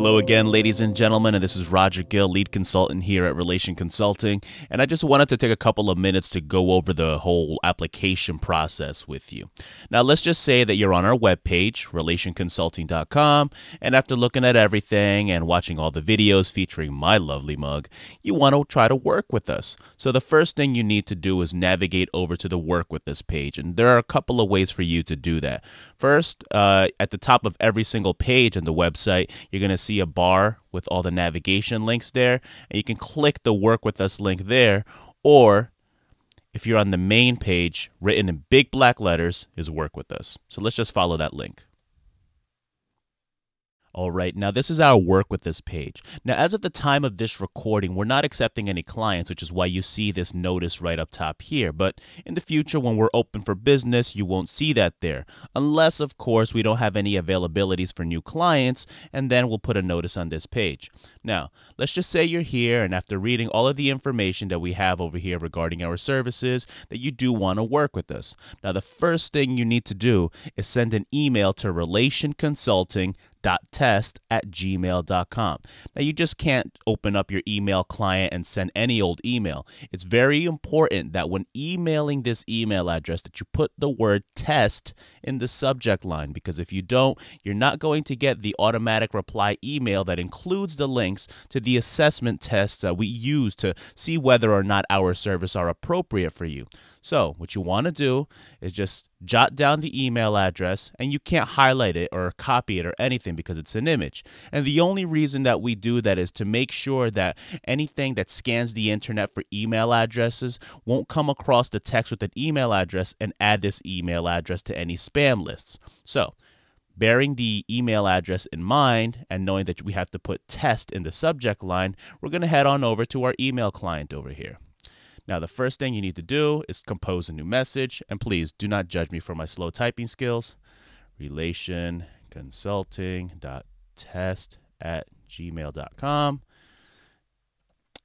Hello again, ladies and gentlemen, and this is Roger Gill, lead consultant here at Relation Consulting, and I just wanted to take a couple of minutes to go over the whole application process with you. Now, let's just say that you're on our webpage, relationconsulting.com, and after looking at everything and watching all the videos featuring my lovely mug, you want to try to work with us. So the first thing you need to do is navigate over to the Work With Us page, and there are a couple of ways for you to do that. First, at the top of every single page on the website, you're going to see a bar with all the navigation links there, and you can click the Work With Us link there, or if you're on the main page, written in big black letters is Work With Us. So let's just follow that link. All right, now this is our Work With Us page. Now, as of the time of this recording, we're not accepting any clients, which is why you see this notice right up top here. But in the future, when we're open for business, you won't see that there. Unless, of course, we don't have any availabilities for new clients, and then we'll put a notice on this page. Now, let's just say you're here, and after reading all of the information that we have over here regarding our services, that you do want to work with us. Now, the first thing you need to do is send an email to relationconsulting.test@gmail.com. Now, you just can't open up your email client and send any old email. It's very important that when emailing this email address that you put the word test in the subject line, because if you don't, you're not going to get the automatic reply email that includes the links to the assessment tests that we use to see whether or not our service are appropriate for you. So what you want to do is just jot down the email address, and you can't highlight it or copy it or anything because it's an image. And the only reason that we do that is to make sure that anything that scans the internet for email addresses won't come across the text with an email address and add this email address to any spam lists. So bearing the email address in mind and knowing that we have to put test in the subject line, we're going to head on over to our email client over here. Now, the first thing you need to do is compose a new message, and please do not judge me for my slow typing skills. relationconsulting.test@gmail.com.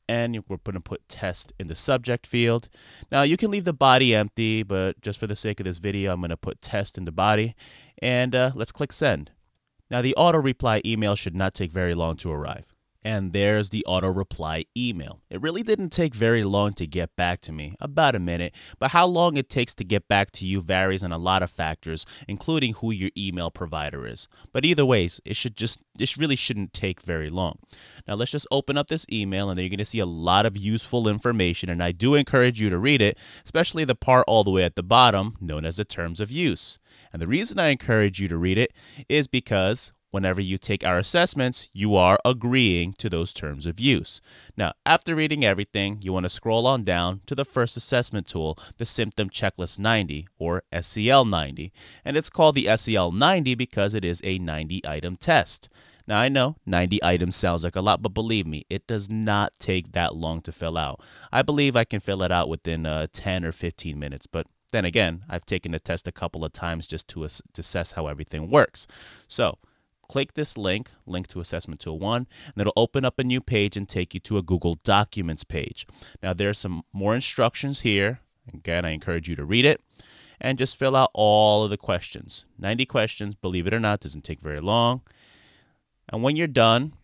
And we're going to put test in the subject field. Now, you can leave the body empty, but just for the sake of this video, I'm going to put test in the body. And let's click send. Now, the auto reply email should not take very long to arrive. And there's the auto reply email. It really didn't take very long to get back to me, about a minute, but how long it takes to get back to you varies on a lot of factors, including who your email provider is. But either ways, this really shouldn't take very long. Now let's just open up this email, and then you're going to see a lot of useful information, and I do encourage you to read it, especially the part all the way at the bottom known as the terms of use. And the reason I encourage you to read it is because whenever you take our assessments, you are agreeing to those terms of use. Now, after reading everything, you want to scroll on down to the first assessment tool, the Symptom Checklist 90, or SCL 90. And it's called the SCL 90 because it is a 90-item test. Now, I know 90 items sounds like a lot, but believe me, it does not take that long to fill out. I believe I can fill it out within 10 or 15 minutes, but then again, I've taken the test a couple of times just to assess how everything works. So click this link to Assessment Tool 1, and it'll open up a new page and take you to a Google Documents page. Now, there's some more instructions here. Again, I encourage you to read it and just fill out all of the questions. 90 questions, believe it or not, doesn't take very long. And when you're done,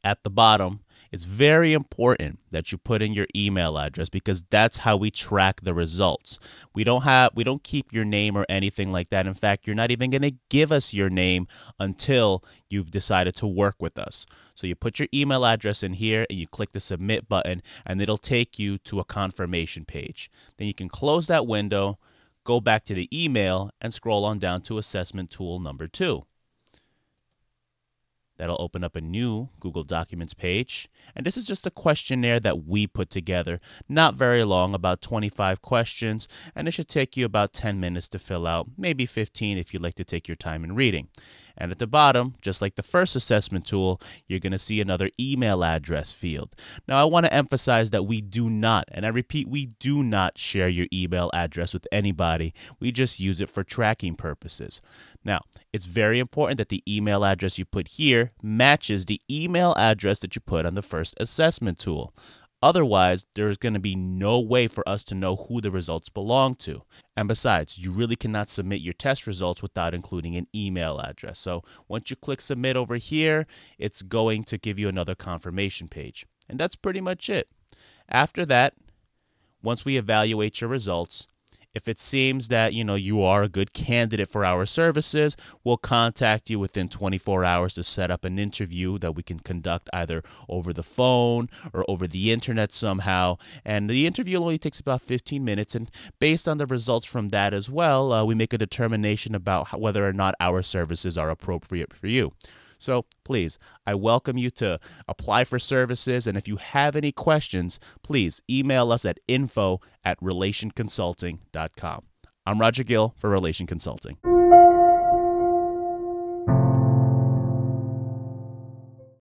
at the bottom, it's very important that you put in your email address because that's how we track the results. We don't keep your name or anything like that. In fact, you're not even going to give us your name until you've decided to work with us. So you put your email address in here and you click the submit button, and it'll take you to a confirmation page. Then you can close that window, go back to the email, and scroll on down to assessment tool number 2. That'll open up a new Google Documents page. And this is just a questionnaire that we put together. Not very long, about 25 questions. And it should take you about 10 minutes to fill out, maybe 15 if you'd like to take your time in reading. And at the bottom, just like the first assessment tool, you're going to see another email address field. Now, I want to emphasize that we do not, and I repeat, we do not share your email address with anybody. We just use it for tracking purposes. Now, it's very important that the email address you put here matches the email address that you put on the first assessment tool. Otherwise, there's going to be no way for us to know who the results belong to. And besides, you really cannot submit your test results without including an email address. So once you click submit over here, it's going to give you another confirmation page. And that's pretty much it. After that, once we evaluate your results, if it seems that, you are a good candidate for our services, we'll contact you within 24 hours to set up an interview that we can conduct either over the phone or over the internet somehow. And the interview only takes about 15 minutes. And based on the results from that as well, we make a determination about whether or not our services are appropriate for you. So please, I welcome you to apply for services. And if you have any questions, please email us at info@relationconsulting.com. I'm Roger Gill for Relation Consulting.